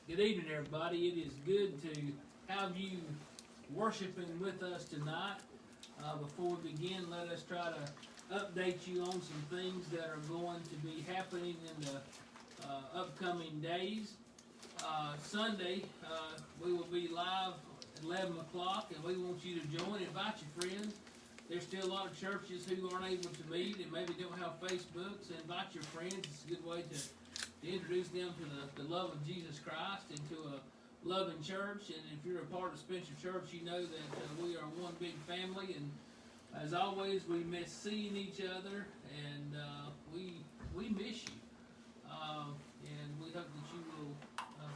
Good evening, everybody. It is good to have you worshiping with us tonight. Before we begin, let us try to update you on some things that are going to be happening in the upcoming days. Sunday, we will be live at 11 o'clock, and we want you to join. Invite your friends. There's still a lot of churches who aren't able to meet and maybe don't have Facebook, so invite your friends. It's a good way to introduce them to the love of Jesus Christ and to a loving church. And if you're a part of Spencer Church, you know that we are one big family. And as always, we miss seeing each other, and we miss you. And we hope that you will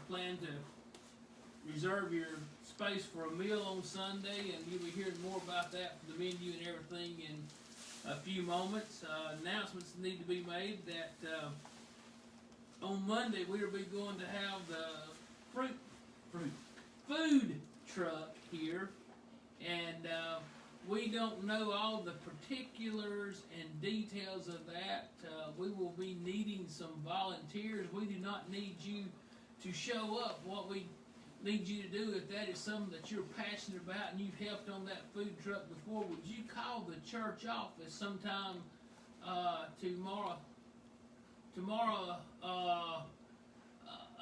plan to reserve your space for a meal on Sunday, and you'll be hearing more about that from the menu and everything in a few moments. Announcements need to be made that on Monday we will be going to have the food truck here, and we don't know all the particulars and details of that. We will be needing some volunteers. We do not need you to show up. What we need you to do, if that is something that you're passionate about and you've helped on that food truck before, would you call the church office sometime tomorrow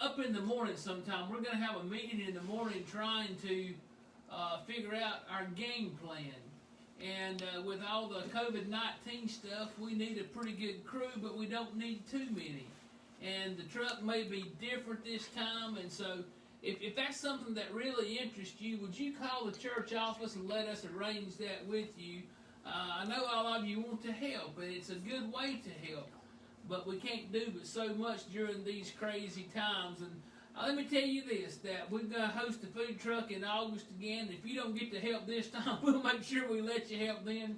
up in the morning sometime. We're going to have a meeting in the morning trying to figure out our game plan. And with all the COVID-19 stuff, we need a pretty good crew, but we don't need too many. And the truck may be different this time, and so if that's something that really interests you, would you call the church office and let us arrange that with you? I know all of you want to help, and it's a good way to help, but we can't do but so much during these crazy times. And let me tell you this, that we're going to host a food truck in August again. If you don't get to help this time, we'll make sure we let you help then,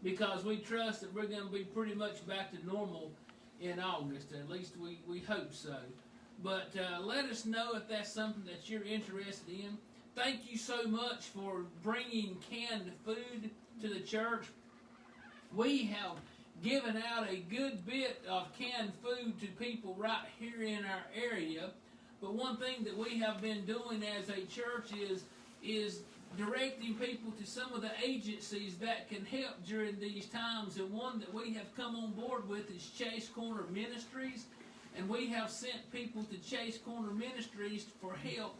because we trust that we're going to be pretty much back to normal in August. At least we hope so. But let us know if that's something that you're interested in. Thank you so much for bringing canned food to the church. We have given out a good bit of canned food to people right here in our area. But one thing that we have been doing as a church is directing people to some of the agencies that can help during these times. And one that we have come on board with is Chase Corner Ministries. And we have sent people to Chase Corner Ministries for help.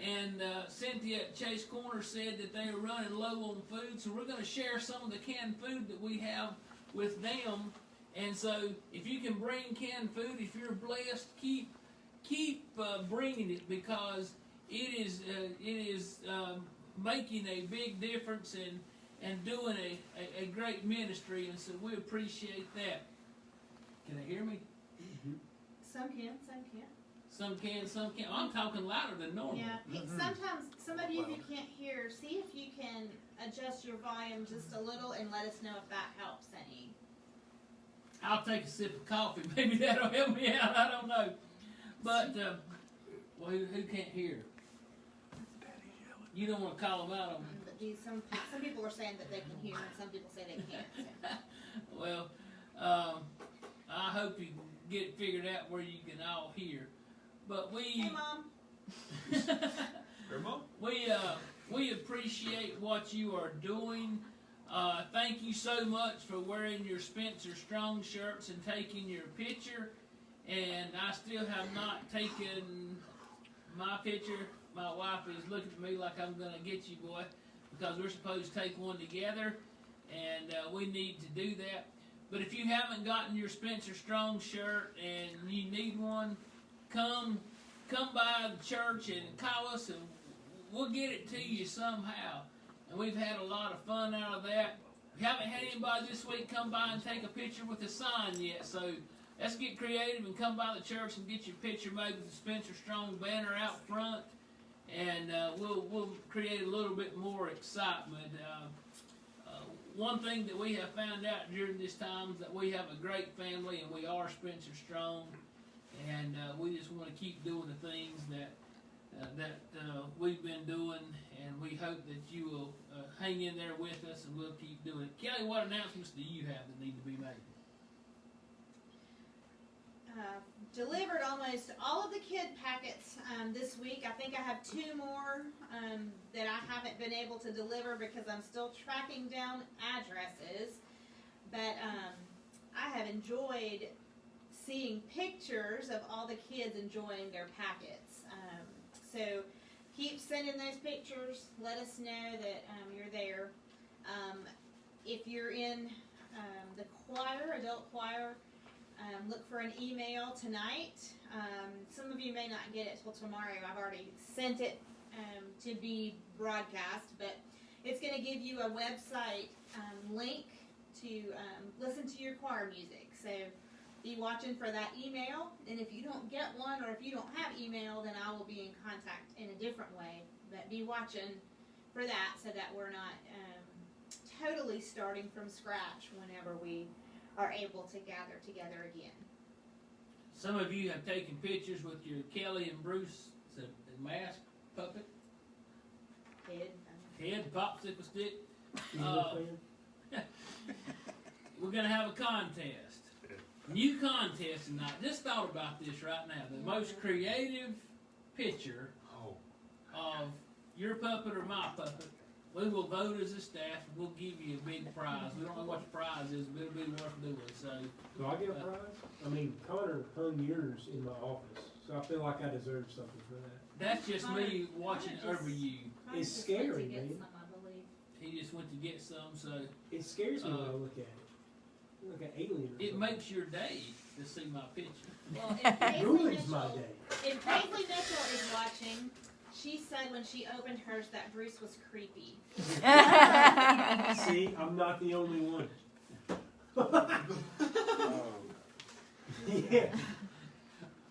And Cynthia at Chase Corner said that they are running low on food. So we're going to share some of the canned food that we have with them. And so if you can bring canned food, if you're blessed, keep bringing it, because it is making a big difference and doing a great ministry. And so we appreciate that. Can they hear me? Mm-hmm. Some can, some can't. Some can, some can't. I'm talking louder than normal. Yeah, sometimes some of you who can't hear, see if you can adjust your volume just a little and let us know if that helps any. I'll take a sip of coffee. Maybe that'll help me out. I don't know. But, well, who can't hear? You don't want to call them out on me. But some people are saying that they can hear, and some people say they can't. So. Well, I hope you get it figured out where you can all hear. But Hey, Mom. Grandma? We appreciate what you are doing. Thank you so much for wearing your Spencer Strong shirts and taking your picture. And I still have not taken my picture. My wife is looking at me like I'm going to get you, boy, because we're supposed to take one together, and we need to do that. But if you haven't gotten your Spencer Strong shirt and you need one, come by the church and call us, and we'll get it to you somehow. And we've had a lot of fun out of that. We haven't had anybody this week come by and take a picture with a sign yet, so let's get creative and come by the church and get your picture made with the Spencer Strong banner out front, and we'll create a little bit more excitement. One thing that we have found out during this time is that we have a great family, and we are Spencer Strong, and we just want to keep doing the things that we've been doing, and we hope that you will hang in there with us, and we'll keep doing it. Kelly, what announcements do you have that need to be made? delivered almost all of the kid packets this week. I think I have 2 more that I haven't been able to deliver because I'm still tracking down addresses. But I have enjoyed seeing pictures of all the kids enjoying their packets. So keep sending those pictures. Let us know that you're there. If you're in the choir, adult choir, look for an email tonight. Some of you may not get it till tomorrow. I've already sent it to be broadcast, but it's going to give you a website link to listen to your choir music. So be watching for that email, and if you don't get one or if you don't have email, then I will be in contact in a different way. But be watching for that so that we're not totally starting from scratch whenever we are able to gather together again. Some of you have taken pictures with your Kelly and Bruce the mask puppet, head popsicle stick. We're going to have a contest. New contest tonight. Just thought about this right now. The most creative picture of your puppet or my puppet, we will vote as a staff and we'll give you a big prize. We don't know what the prize is, but it'll be worth doing. So, do I get a prize? I mean, Connor hung yours in my office, so I feel like I deserve something for that. That's just me watching over you. It's scary, man. He just went to get some, so it scares me when I look at it. Like an alien. It makes your day to see my picture. Well, if ruins my day. If Paisley Mitchell is watching, she said when she opened hers that Bruce was creepy. See, I'm not the only one. Yeah.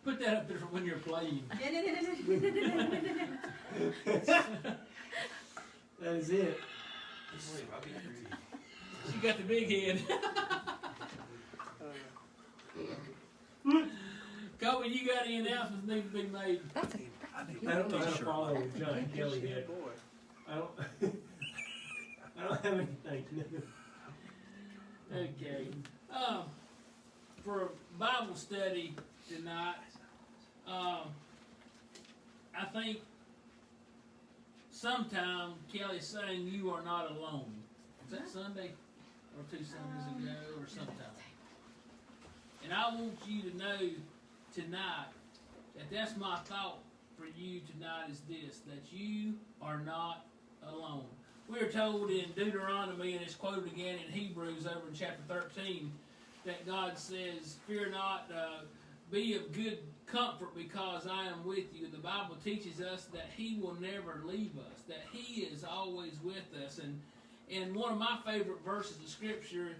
Put that up there for when you're playing. That is it. She got the big head. Colby, you got any announcements need to be made? I don't know how to follow a giant Kelly head. I don't have anything. Okay. For Bible study tonight, I think sometime Kelly's saying you are not alone. Is that Sunday or 2 Sundays ago or sometime? And I want you to know tonight that that's my thought for you tonight is this, that you are not alone. We're told in Deuteronomy, and it's quoted again in Hebrews over in chapter 13, that God says, fear not, be of good comfort because I am with you. The Bible teaches us that He will never leave us, that He is always with us. And one of my favorite verses of Scripture,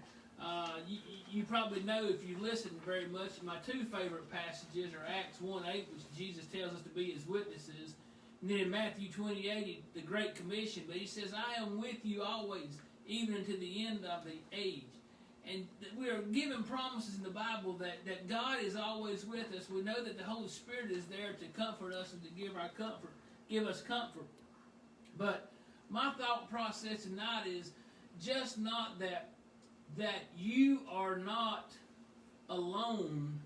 you probably know if you listen very much, my 2 favorite passages are Acts 1:8, which Jesus tells us to be His witnesses, and then in Matthew 28, the Great Commission, but He says, I am with you always, even unto the end of the age. And we are given promises in the Bible that God is always with us. We know that the Holy Spirit is there to comfort us and to give us comfort. But my thought process tonight is just not that you are not alone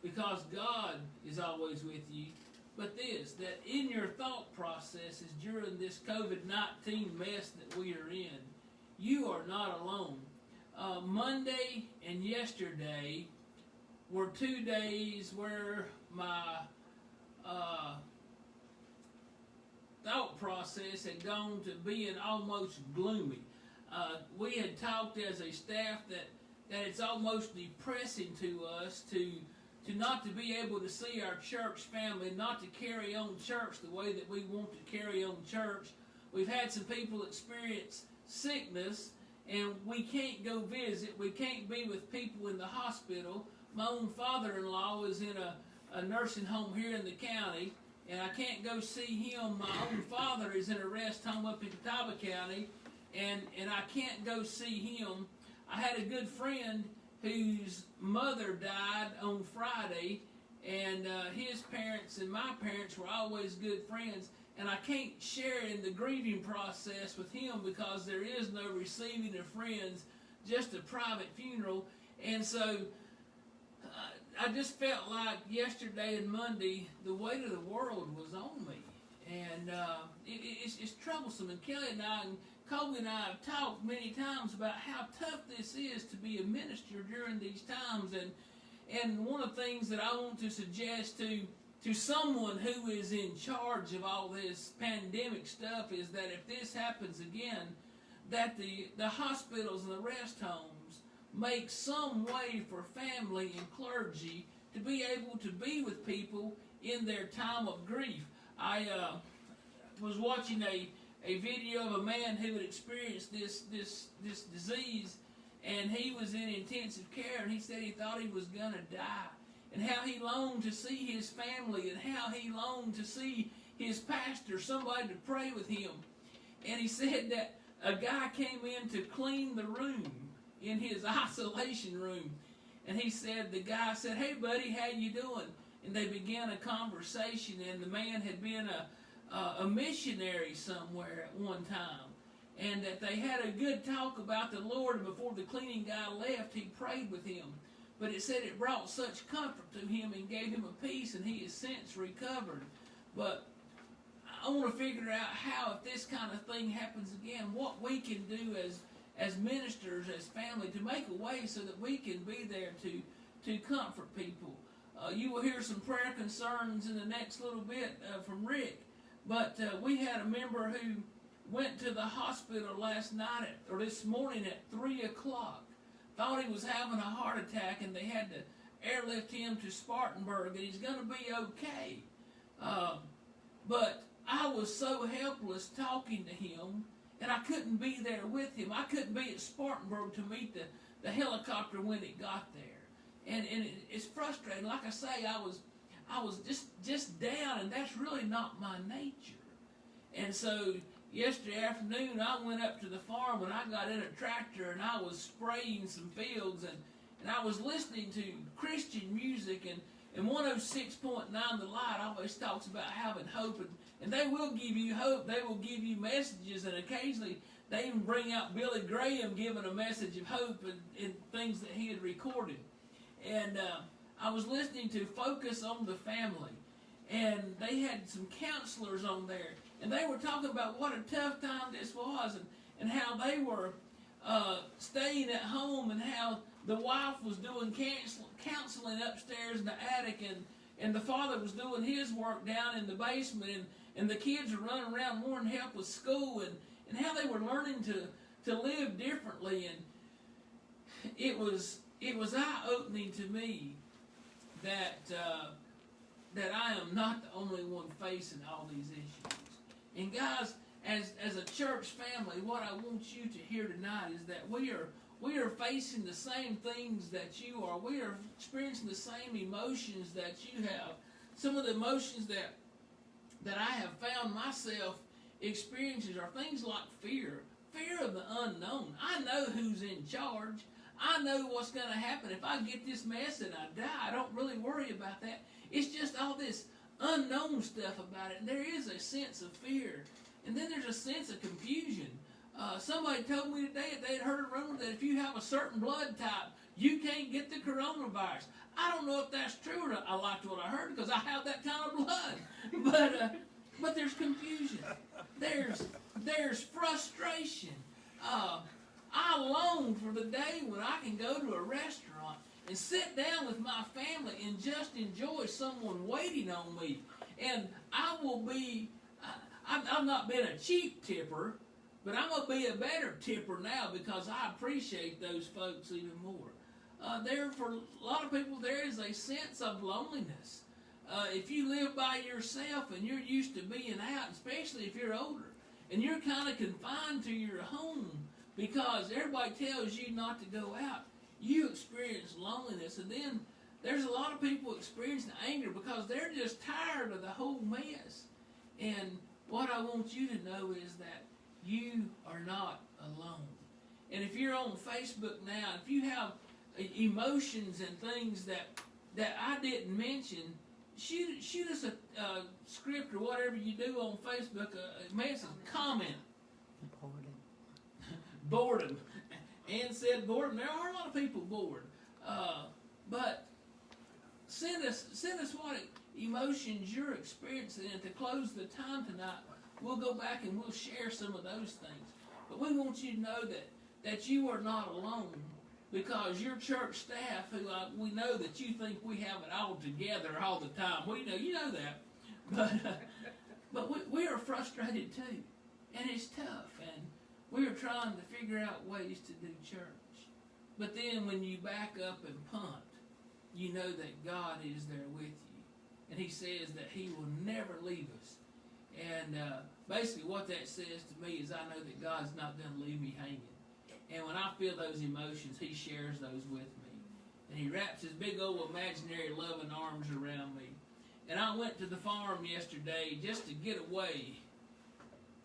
because God is always with you, but this, that in your thought processes during this COVID-19 mess that we are in, you are not alone. Monday and yesterday were 2 days where my thought process had gone to being almost gloomy. We had talked as a staff that it's almost depressing to us to not to be able to see our church family, not to carry on church the way that we want to carry on church. We've had some people experience sickness, and we can't go visit. We can't be with people in the hospital. My own father-in-law is in a nursing home here in the county, and I can't go see him. My own father is in a rest home up in Catawba County, and I can't go see him. I had a good friend whose mother died on Friday, and his parents and my parents were always good friends, and I can't share in the grieving process with him because there is no receiving of friends, just a private funeral. And so I just felt like yesterday and Monday, the weight of the world was on me. And it's troublesome. And Kelly and I and Colby and I have talked many times about how tough this is to be a minister during these times. And one of the things that I want to suggest to someone who is in charge of all this pandemic stuff is that if this happens again, that the hospitals and the rest homes make some way for family and clergy to be able to be with people in their time of grief. I was watching a video of a man who had experienced this disease, and he was in intensive care, and he said he thought he was going to die, and how he longed to see his family, and how he longed to see his pastor, somebody to pray with him. And he said that a guy came in to clean the room in his isolation room, and he said, the guy said, "Hey buddy, how you doing?" And they began a conversation, and the man had been a missionary somewhere at one time, and that they had a good talk about the Lord, and before the cleaning guy left, he prayed with him. But it said it brought such comfort to him and gave him a peace, and he has since recovered. But I want to figure out how, if this kind of thing happens again, what we can do as ministers, as family, to make a way so that we can be there to comfort people. You will hear some prayer concerns in the next little bit from Rick. But we had a member who went to the hospital last night, or this morning at 3 o'clock. Thought he was having a heart attack, and they had to airlift him to Spartanburg, and he's going to be okay. But I was so helpless talking to him, and I couldn't be there with him. I couldn't be at Spartanburg to meet the helicopter when it got there. And it's frustrating. Like I say, I was just down, and that's really not my nature. And so yesterday afternoon, I went up to the farm, and I got in a tractor, and I was spraying some fields, and I was listening to Christian music, and 106.9 The Light always talks about having hope, and they will give you hope. They will give you messages, and occasionally they even bring out Billy Graham giving a message of hope and things that he had recorded. And I was listening to Focus on the Family, and they had some counselors on there, and they were talking about what a tough time this was, and how they were staying at home, and how the wife was doing counseling upstairs in the attic, and the father was doing his work down in the basement, and the kids were running around wanting help with school, and how they were learning to live differently. And it was eye-opening to me that I am not the only one facing all these issues. And guys, as a church family, what I want you to hear tonight is that we are facing the same things that you are. We are experiencing the same emotions that you have. Some of the emotions that I have found myself experiencing are things like fear of the unknown. I know who's in charge. I know what's going to happen. If I get this mess and I die, I don't really worry about that. It's just all this unknown stuff about it. And there is a sense of fear. And then there's a sense of confusion. Somebody told me today that they'd heard a rumor that if you have a certain blood type, you can't get the coronavirus. I don't know if that's true or not. I liked what I heard because I have that kind of blood. But there's confusion. There's frustration. I long for the day when I can go to a restaurant and sit down with my family and just enjoy someone waiting on me. And I will be, I've not been a cheap tipper, but I'm going to be a better tipper now because I appreciate those folks even more. For a lot of people, there is a sense of loneliness. If you live by yourself and you're used to being out, especially if you're older, and you're kind of confined to your home because everybody tells you not to go out, you experience loneliness. And then there's a lot of people experiencing anger because they're just tired of the whole mess. And what I want you to know is that you are not alone. And if you're on Facebook now, if you have emotions and things that I didn't mention, shoot us a script or whatever you do on Facebook, a message, comment. Boredom. Ann said boredom. There are a lot of people bored. But send us what emotions you're experiencing, and to close the time tonight, we'll go back and we'll share some of those things. But we want you to know that you are not alone, because your church staff, who we know that you think we have it all together all the time. You know that, but we are frustrated too, and it's tough, and we are trying to figure out ways to do church. But then when you back up and punt, you know that God is there with you, and He says that He will never leave us. And basically what that says to me is I know that God's not going to leave me hanging. And when I feel those emotions, He shares those with me. And He wraps His big old imaginary loving arms around me. And I went to the farm yesterday just to get away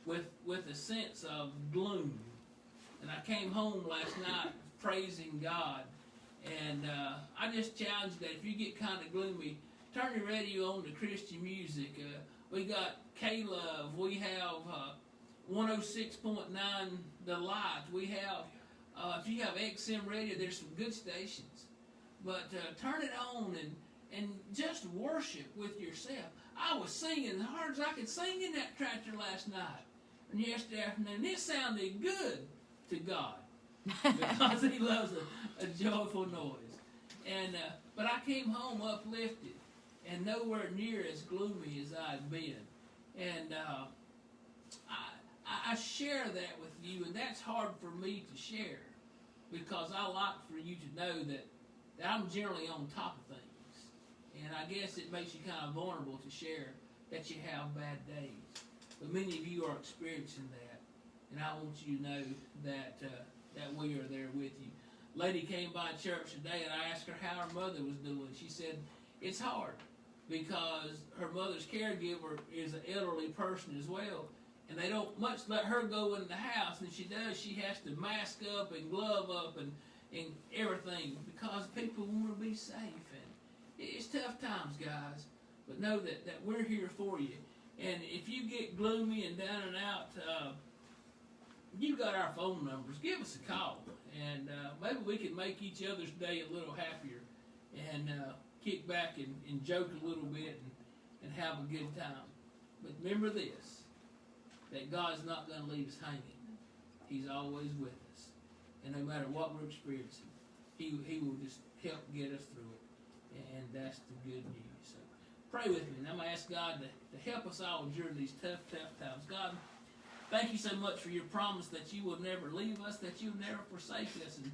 with a sense of gloom. And I came home last night praising God. And I just challenge that if you get kind of gloomy, turn your radio on to Christian music. We got K-Love. We have 106.9 The Light. We have, if you have XM radio, there's some good stations. But turn it on and just worship with yourself. I was singing as hard as I could sing in that tractor last night and yesterday afternoon. It sounded good to God because He loves a joyful noise. And but I came home uplifted and nowhere near as gloomy as I'd been. And I share that with you, and that's hard for me to share because I like for you to know that I'm generally on top of things. And I guess it makes you kind of vulnerable to share that you have bad days. But many of you are experiencing that, and I want you to know that we are there with you. Lady came by church today, and I asked her how her mother was doing. She said, it's hard because her mother's caregiver is an elderly person as well, and they don't much let her go in the house, and she does. She has to mask up and glove up and everything because people want to be safe. And it's tough times, guys, but know that we're here for you. And if you get gloomy and down and out, you got our phone numbers. Give us a call, and maybe we can make each other's day a little happier and kick back and joke a little bit and have a good time. But remember this, that God's not going to leave us hanging. He's always with us. And no matter what we're experiencing, He will just help get us through it. And that's the good news. So pray with me. And I'm going to ask God to help us all during these tough times. God, thank you so much for your promise that you will never leave us, that you'll never forsake us. And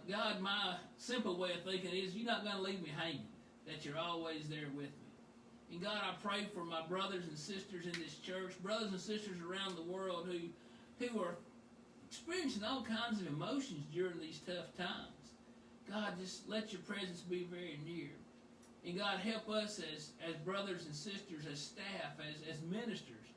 God, my simple way of thinking is you're not going to leave me hanging, that you're always there with me. And God, I pray for my brothers and sisters in this church, brothers and sisters around the world who are experiencing all kinds of emotions during these tough times. God, just let your presence be very near. And God, help us as brothers and sisters, as staff, as ministers,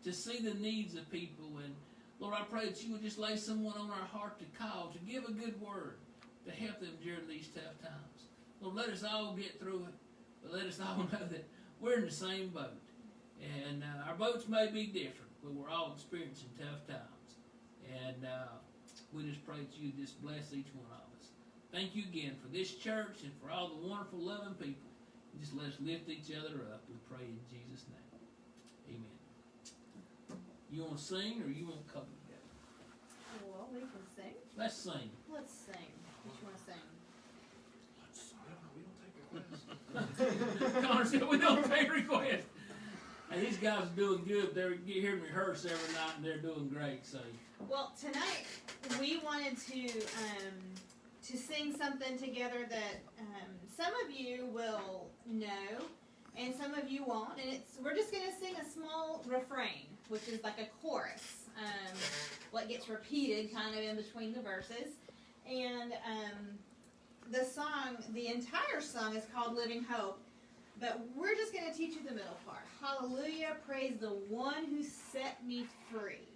to see the needs of people. And Lord, I pray that you would just lay someone on our heart to call, to give a good word, to help them during these tough times. Lord, let us all get through it, but let us all know that we're in the same boat. And our boats may be different, but we're all experiencing tough times. And we just pray that you just bless each one of us. Thank you again for this church and for all the wonderful, loving people. And just let us lift each other up. We pray in Jesus' name. Amen. You want to sing or you want to come together? Well, we can sing. Let's sing. Let's sing. What you want to sing? Connor said we don't take requests. And these guys are doing good. They're hearing me rehearse every night, and they're doing great. So, well, tonight we wanted to sing something together that some of you will know, and some of you won't. And we're just going to sing a small refrain, which is like a chorus, what gets repeated kind of in between the verses, and the song, the entire song is called Living Hope, but we're just going to teach you the middle part. Hallelujah, praise the one who set me free.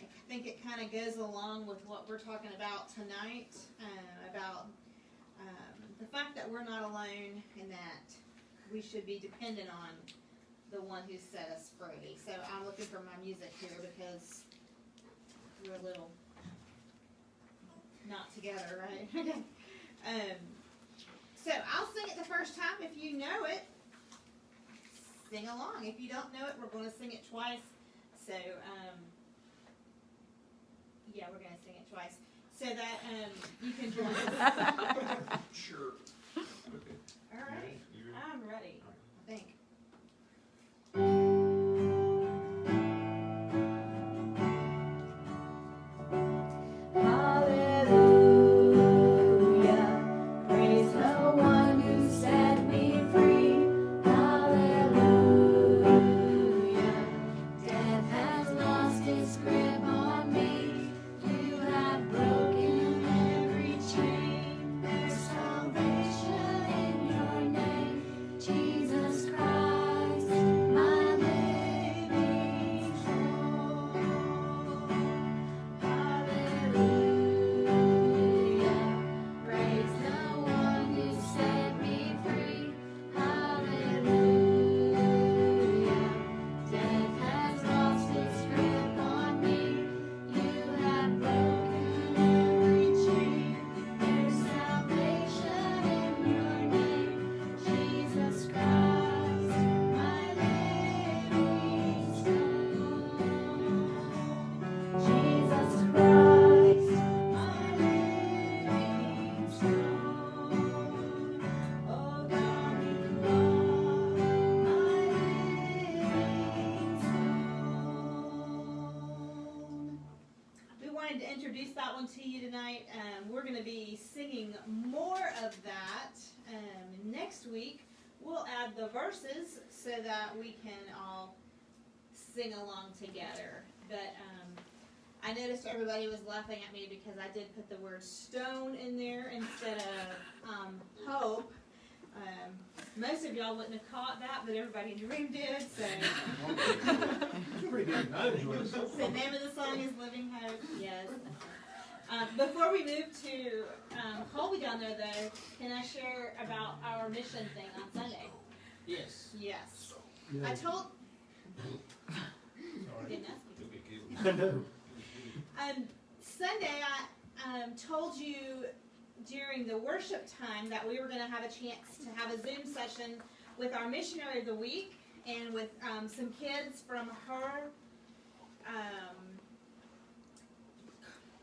I think it kind of goes along with what we're talking about tonight, about the fact that we're not alone and that we should be dependent on the one who set us free. So I'm looking for my music here because we're a little not together, right? Okay. So So I'll sing it the first time. If you know it, sing along. If you don't know it, we're going to sing it twice. So, yeah, we're going to sing it twice. So that you can join us. Sure. Okay. All right. You ready? I'm ready, I think. Hallelujah, praise the one who set me free. Hallelujah, death has lost its grip on me. You have broken every chain. There's salvation in your name, Jesus Christ, my living soul. Hallelujah, praise the one who set me free. Hallelujah, death has lost its grip on me. You have broken every chain. There's salvation in your name, Jesus Christ, my living soul. Jesus Christ, my living soul. Oh God, you are my living soul. We wanted to introduce that one to you tonight. We're going to be singing more of that next week. We'll add the verses so that we can all sing along together. But I noticed everybody was laughing at me because I did put the word stone in there instead of hope. Most of y'all wouldn't have caught that, but everybody in the room did. So It's pretty good. I enjoyed it. the name of the song is Living Hope. Yes. Before we move to Colby down there, though, can I share about our mission thing on Sunday? Yes. Yes. Yeah. I told. I Sorry. didn't ask you. You'll get killed. I know. Sunday, I told you during the worship time that we were going to have a chance to have a Zoom session with our missionary of the week and with some kids from her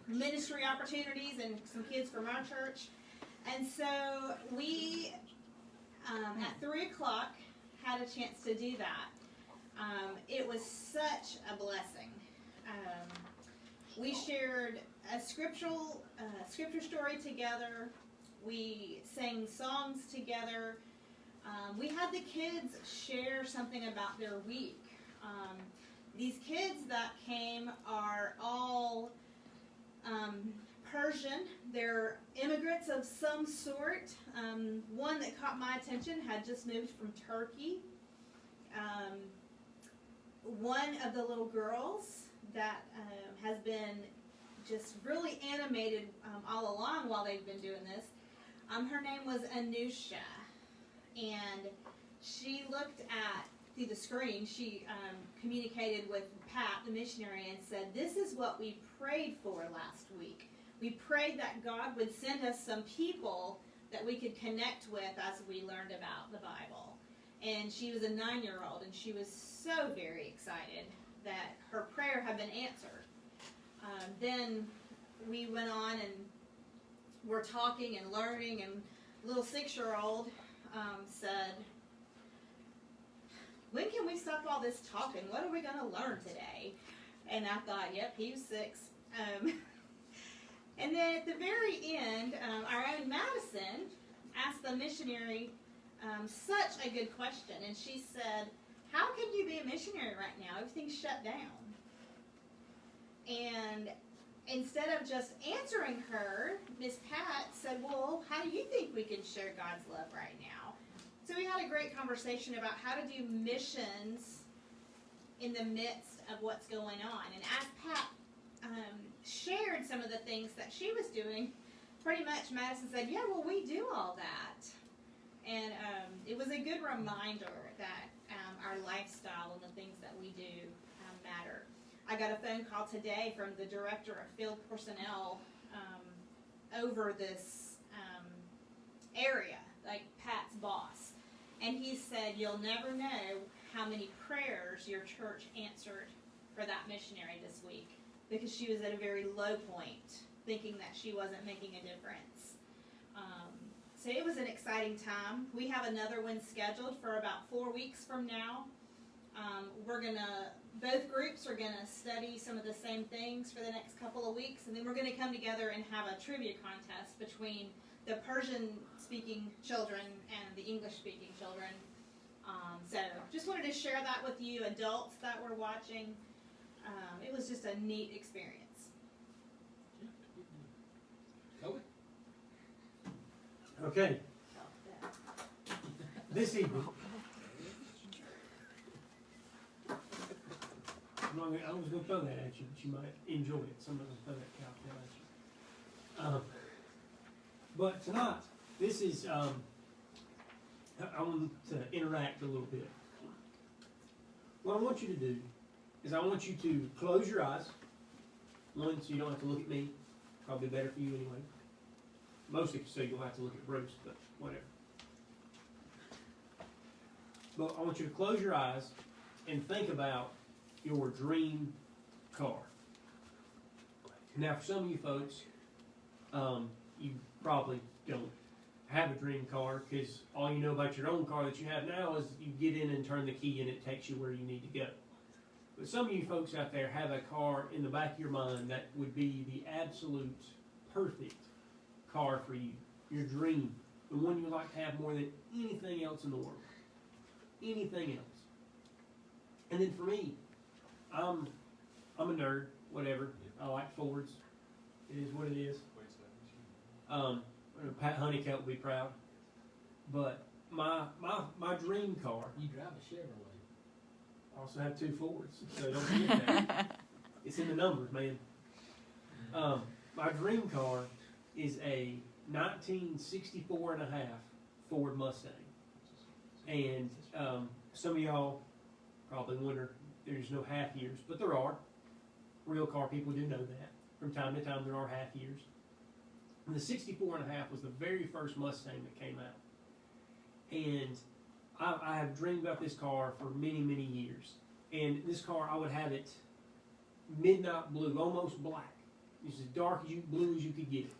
ministry opportunities and some kids from our church. And so we, at 3 o'clock, had a chance to do that. It was such a blessing. We shared a scripture story together. We sang songs together. We had the kids share something about their week. These kids that came are all Persian. They're immigrants of some sort. One that caught my attention had just moved from Turkey. One of the little girls that has been just really animated all along while they've been doing this, her name was Anusha, and she looked through the screen, she communicated with Pat, the missionary, and said, "This is what we prayed for last week. We prayed that God would send us some people that we could connect with as we learned about the Bible." And she was a 9-year-old, and she was so very excited that her prayer had been answered. Then we went on and were talking and learning, and little 6-year-old said, "When can we stop all this talking? What are we going to learn today?" And I thought, yep, he was 6. And then at the very end, our own Madison asked the missionary such a good question. And she said, "How can you be a missionary right now? Everything's shut down." And instead of just answering her, Miss Pat said, "Well, how do you think we can share God's love right now?" So we had a great conversation about how to do missions in the midst of what's going on. And as Pat shared some of the things that she was doing, pretty much Madison said, "Yeah, well, we do all that." And it was a good reminder that our lifestyle and the things that we do matter. I got a phone call today from the director of field personnel over this area like Pat's boss, and he said, "You'll never know how many prayers your church answered for that missionary this week, because she was at a very low point, thinking that she wasn't making a difference." So it was an exciting time. We have another one scheduled for about 4 weeks from now. Both groups are gonna study some of the same things for the next couple of weeks, and then we're gonna come together and have a trivia contest between the Persian-speaking children and the English-speaking children. So just wanted to share that with you adults that were watching. It was just a neat experience. Colby? Okay, this evening, I was going to throw that at you, but you might enjoy it. Some of them throw that calculation. But tonight, this is, I want to interact a little bit. What I want you to do is I want you to close your eyes. One, so you don't have to look at me. Probably better for you anyway. Mostly so you don't have to look at Bruce, but whatever. But I want you to close your eyes and think about your dream car. Now, for some of you folks, you probably don't have a dream car, because all you know about your own car that you have now is you get in and turn the key and it takes you where you need to go. But some of you folks out there have a car in the back of your mind that would be the absolute perfect car for you, your dream, the one you like to have more than anything else in the world, anything else. And then for me, I'm a nerd, whatever. I like Fords. It is what it is. Pat Honeycutt will be proud. But my dream car. You drive a Chevrolet. I also have 2 Fords, so don't forget that. It's in the numbers, man. My dream car is a 1964 and a half Ford Mustang. And some of y'all probably wonder, there's no half years, but there are. Real car people do know that. From time to time there are half years. And the 64 and a half was the very first Mustang that came out. And I have dreamed about this car for many, many years. And this car, I would have it midnight blue, almost black. It's as dark as blue as you could get it.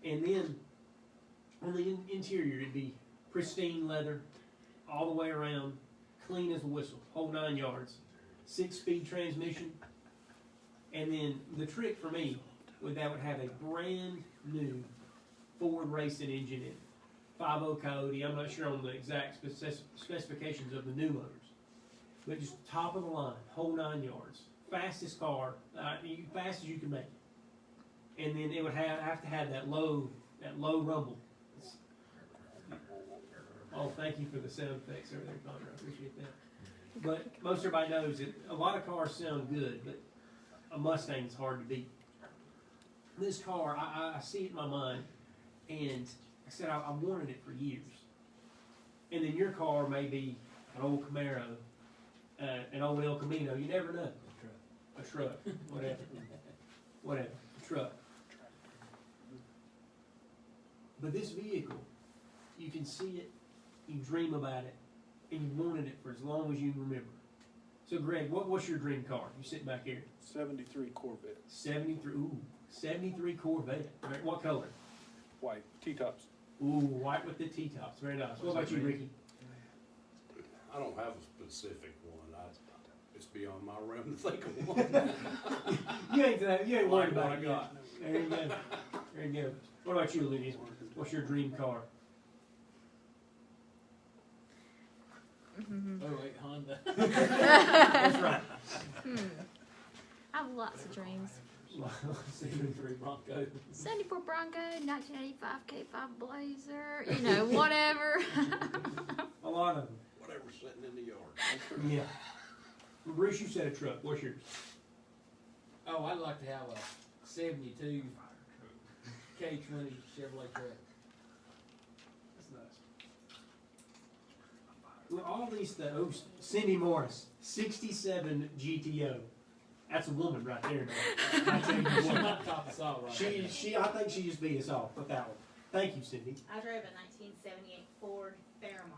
And then on the interior, it'd be pristine leather all the way around, clean as a whistle, whole 9 yards, 6-speed transmission. And then the trick for me would have a brand new Ford racing engine in it. 5.0 Coyote. I'm not sure on the exact specifications of the new motors, but just top of the line, whole 9 yards, fastest car, fast as you can make it. And then it would have to have that low rumble. Oh, thank you for the sound effects over there, Connor. I appreciate that. But most everybody knows that a lot of cars sound good, but a Mustang is hard to beat. This car, I see it in my mind, and I said I wanted it for years. And then your car may be an old Camaro, an old El Camino. You never know. A truck, whatever, a truck. But this vehicle, you can see it, you dream about it, and you wanted it for as long as you can remember. So, Greg, what's your dream car? You sitting back here. 73 Corvette. 73 Corvette. Right, what color? White. T-tops. Ooh, white with the T-tops. Very nice. What about you, Ricky? I don't have a specific one. It's beyond my realm to think of one. you ain't worried about it yet. There you go. There you go. What about you, Olivia? What's your dream car? Oh wait, Honda. That's right. I have lots of dreams. 73 Bronco. 74 Bronco, 1985 K5 Blazer, whatever. A lot of them. Whatever's sitting in the yard. Yeah. Bruce, you said a truck. What's yours? Oh, I'd like to have a 72 K20 Chevrolet truck. That's nice. Well, all these things. Cindy Morris, 67 GTO. That's a woman right there, man. I tell you She what. might top us all right now. I think she just beat us off with that one. Thank you, Cindy. I drove a 1978 Ford Fairmont.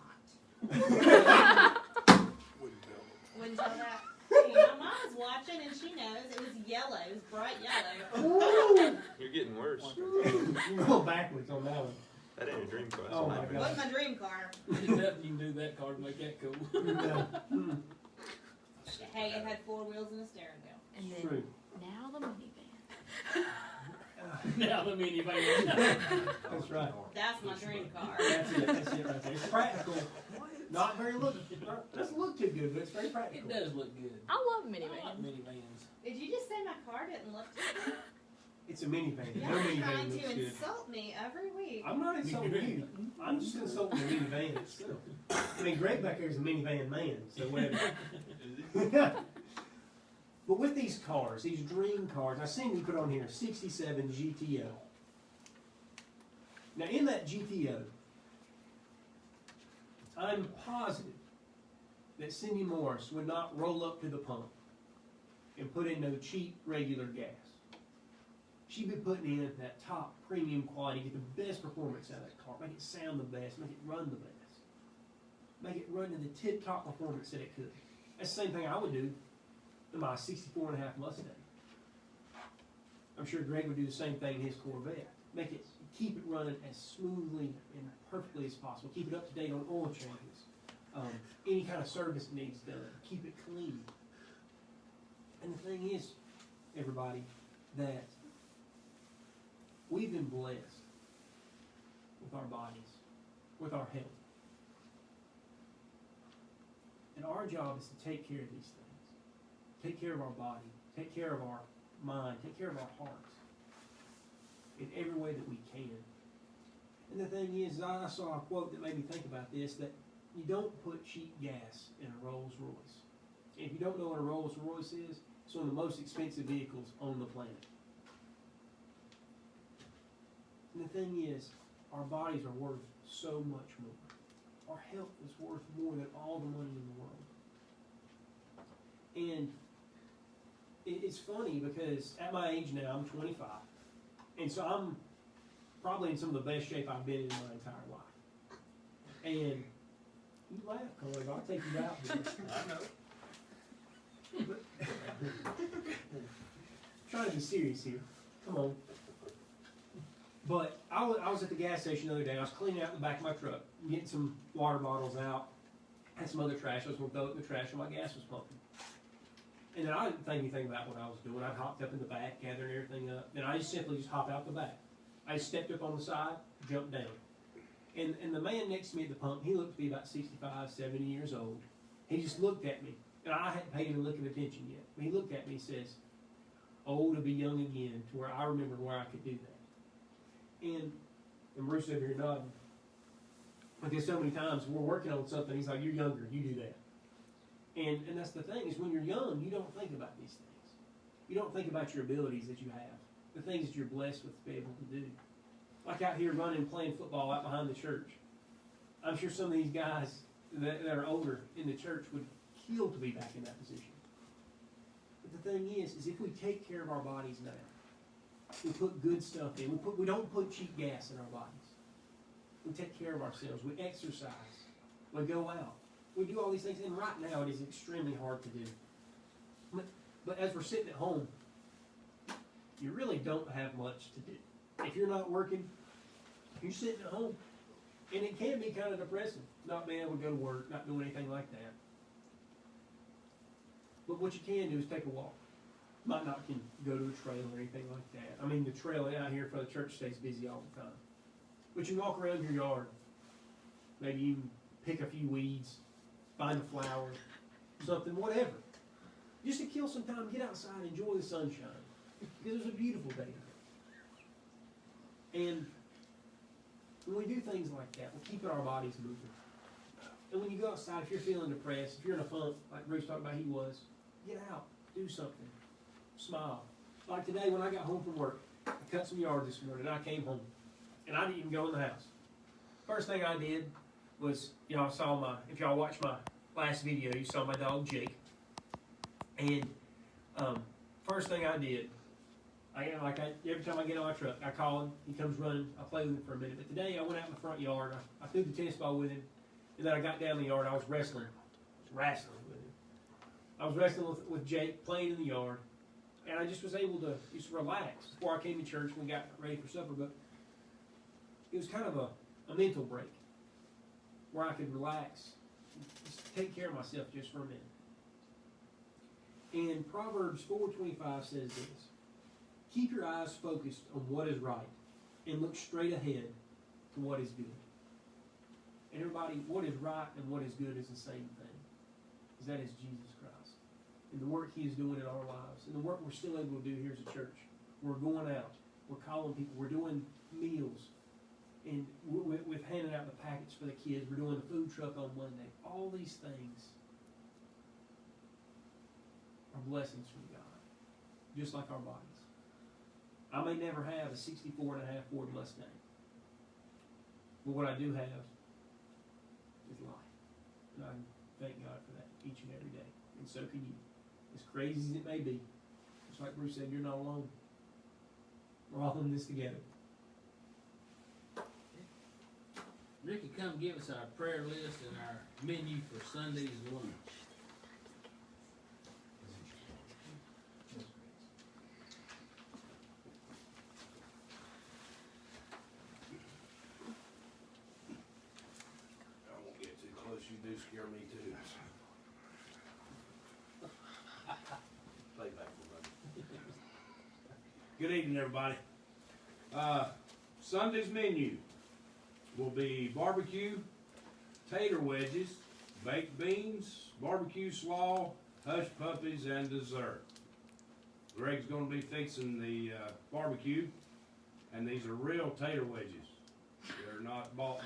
Wouldn't tell. Wouldn't tell that. Hey, my mom's watching and she knows it was yellow. It was bright yellow. Ooh. You're getting worse. You're going backwards on that one. That ain't a dream car. That's Oh a my nightmare. God. Wasn't my dream car. There's nothing you can do that car to make that cool. No. Mm, Hey, it had 4 wheels and a steering wheel. And then true. now the minivan. Now the minivan. That's right. That's my dream car. That's it right there. It's practical. Not very look. Doesn't look too good, but it's very It practical. does look good. I love I like minivans. minivans. Did you just say my car didn't look too good? It's a minivan. You're No minivan trying looks to good. insult me every week. I'm not insulting you. I'm just insulting the minivan itself. I mean, Greg back there is a minivan man, so whatever. But with these cars, these dream cars, I seen you put on here 67 GTO. Now in that GTO, I'm positive that Cindy Morris would not roll up to the pump and put in no cheap regular gas. She'd be putting in that top premium quality, get the best performance out of that car, make it sound the best, make it run the best, make it run to the tip-top performance that it could. That's the same thing I would do in my 64.5 Mustang. I'm sure Greg would do the same thing in his Corvette. Make it, keep it running as smoothly and perfectly as possible. Keep it up to date on oil changes. Any kind of service needs done. Keep it clean. And the thing is, everybody, that we've been blessed with our bodies, with our health. And our job is to take care of these things. Take care of our body, take care of our mind, take care of our hearts in every way that we can. And the thing is, I saw a quote that made me think about this, that you don't put cheap gas in a Rolls Royce. If you don't know what a Rolls Royce is, it's one of the most expensive vehicles on the planet. And the thing is, our bodies are worth so much more. Our health is worth more than all the money in the world. And it's funny because at my age now, I'm 25. And so I'm probably in some of the best shape I've been in my entire life. And you laugh, Colby, I'll take you out there. I know. But, trying to be serious here. Come on. But I was at the gas station the other day. I was cleaning out the back of my truck, getting some water bottles out, had some other trash. I was going to throw it in the trash while my gas was pumping. And then I didn't think anything about what I was doing. I hopped up in the back, gathering everything up. Then I just simply hop out the back. I just stepped up on the side, jumped down. And the man next to me at the pump, he looked to be about 65, 70 years old. He just looked at me. And I hadn't paid him a lick of attention yet. But he looked at me and says, "Oh, to be young again, to where I remember where I could do that." And Bruce over here nodding. Because so many times we're working on something, he's like, "You're younger, you do that." And that's the thing, is when you're young, you don't think about these things. You don't think about your abilities that you have, the things that you're blessed with to be able to do. Like out here running, playing football out behind the church. I'm sure some of these guys that are older in the church would kill to be back in that position. But the thing is if we take care of our bodies now, we put good stuff in, we don't put cheap gas in our bodies. We take care of ourselves, we exercise, we go out. We do all these things, and right now it is extremely hard to do. But as we're sitting at home, you really don't have much to do. If you're not working, you're sitting at home. And it can be kind of depressing, not being able to go to work, not doing anything like that. But what you can do is take a walk. Might not can go to a trail or anything like that. I mean, the trail out here for the church stays busy all the time. But you walk around your yard. Maybe you pick a few weeds, find a flower, something, whatever. Just to kill some time, get outside, enjoy the sunshine. Because it's a beautiful day. And when we do things like that, we're keeping our bodies moving. And when you go outside, if you're feeling depressed, if you're in a funk, like Bruce talked about he was, get out, do something, smile. Like today when I got home from work, I cut some yard this morning, and I came home, and I didn't even go in the house. First thing I did was, y'all saw if y'all watched my last video, you saw my dog Jake. And first thing I did, Every time I get on my truck, I call him. He comes running. I play with him for a minute. But today I went out in the front yard. I threw the tennis ball with him, and then I got down the yard. I was wrestling with him. I was wrestling with Jake, playing in the yard, and I just was able to just relax before I came to church. We got ready for supper, but it was kind of a mental break where I could relax, just take care of myself just for a minute. And Proverbs 4:25 says this: keep your eyes focused on what is right and look straight ahead to what is good. And everybody, what is right and what is good is the same thing. Because that is Jesus Christ. And the work He is doing in our lives. And the work we're still able to do here as a church. We're going out. We're calling people. We're doing meals. And we've handed out the packets for the kids. We're doing the food truck on Monday. All these things are blessings from God. Just like our bodies. I may never have a 64.5 Ford Mustang. But what I do have is life. And I thank God for that each and every day. And so can you. As crazy as it may be, just like Bruce said, you're not alone. We're all in this together. Ricky, come give us our prayer list and our menu for Sunday's lunch. I won't get too close, you do scare me too. Play back for me. Good evening, everybody. Sunday's menu will be barbecue, tater wedges, baked beans, barbecue slaw, hush puppies, and dessert. Greg's gonna be fixing the barbecue, and these are real tater wedges. They're not bought,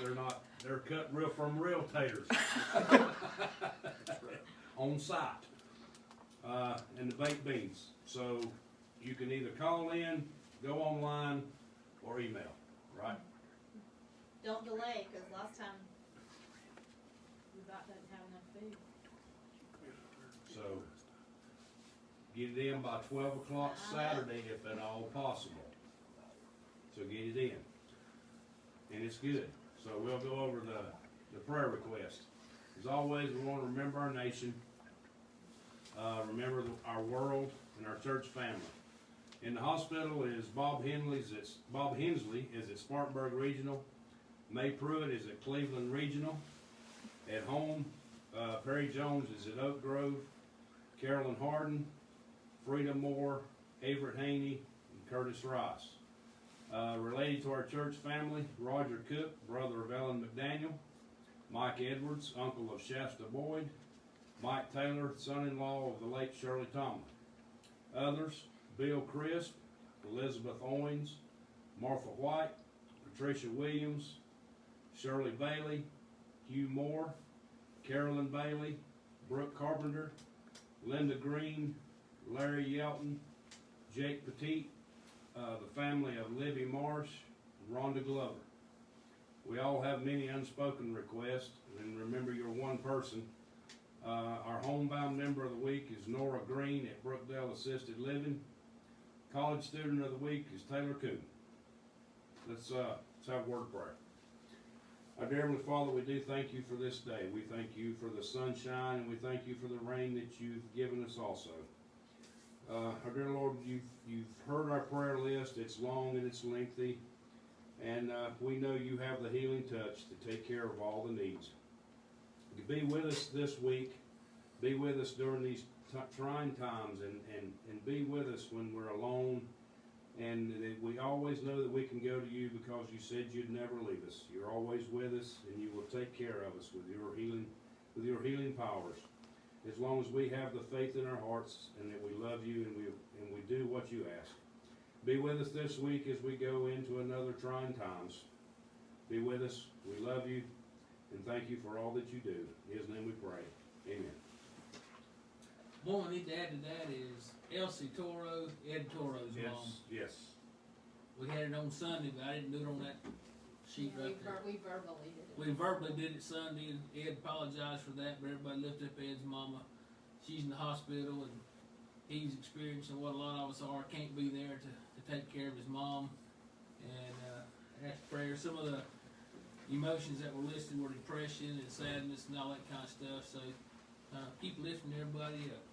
they're cut real from real taters. On site. And the baked beans. So you can either call in, go online, or email, right? Don't delay, because last time we about didn't have enough food. So get it in by 12 o'clock Saturday if at all possible. So get it in. And it's good. So we'll go over the prayer request. As always, we want to remember our nation, remember our world, and our church family. In the hospital is Bob Hensley is at Spartanburg Regional. May Pruitt is at Cleveland Regional. At home, Perry Jones is at Oak Grove. Carolyn Harden, Frida Moore, Everett Haney, and Curtis Rice. Related to our church family, Roger Cook, brother of Ellen McDaniel. Mike Edwards, uncle of Shasta Boyd. Mike Taylor, son-in-law of the late Shirley Tomlin. Others, Bill Crisp, Elizabeth Owens, Martha White, Patricia Williams, Shirley Bailey, Hugh Moore, Carolyn Bailey, Brooke Carpenter, Linda Green, Larry Yelton, Jake Petit, the family of Livy Marsh, and Rhonda Glover. We all have many unspoken requests, and remember you're one person. Our homebound member of the week is Nora Green at Brookdale Assisted Living. College student of the week is Taylor Coon. Let's have a word of prayer. Our dear Heavenly Father, we do thank you for this day. We thank you for the sunshine, and we thank you for the rain that you've given us also. Our dear Lord, you've heard our prayer list. It's long and it's lengthy, and we know you have the healing touch to take care of all the needs. Be with us this week. Be with us during these trying times, and be with us when we're alone. And we always know that we can go to you because you said you'd never leave us. You're always with us, and you will take care of us with your healing powers. As long as we have the faith in our hearts, and that we love you, and we do what you ask. Be with us this week as we go into another trying times. Be with us. We love you, and thank you for all that you do. In His name we pray. Amen. One we need to add to that is Elsie Toro, Ed Toro's mom. Yes. We had it on Sunday, but I didn't do it on that sheet right there. We verbally did it. We verbally did it Sunday, and Ed apologized for that, but everybody lifted up Ed's mama. She's in the hospital, and he's experiencing what a lot of us are, can't be there to take care of his mom, and ask prayer. Some of the emotions that were listed were depression and sadness and all that kind of stuff, so keep lifting everybody up.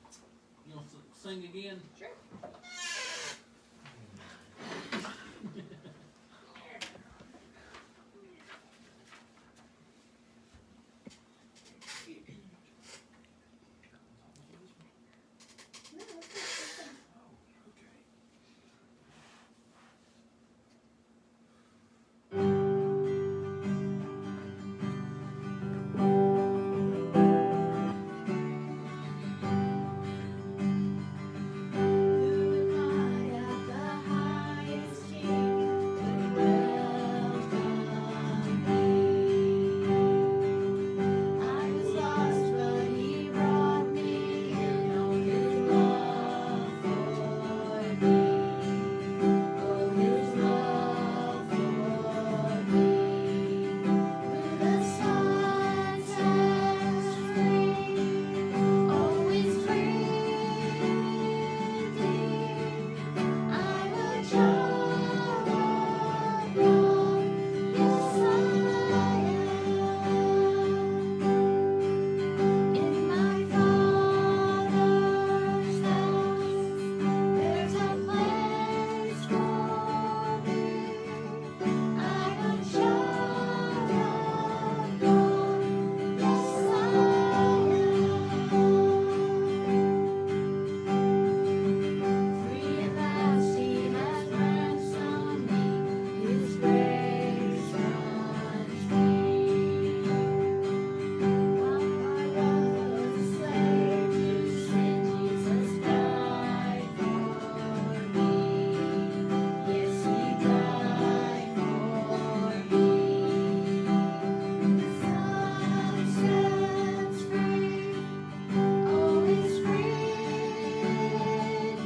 You want to sing again? Sure.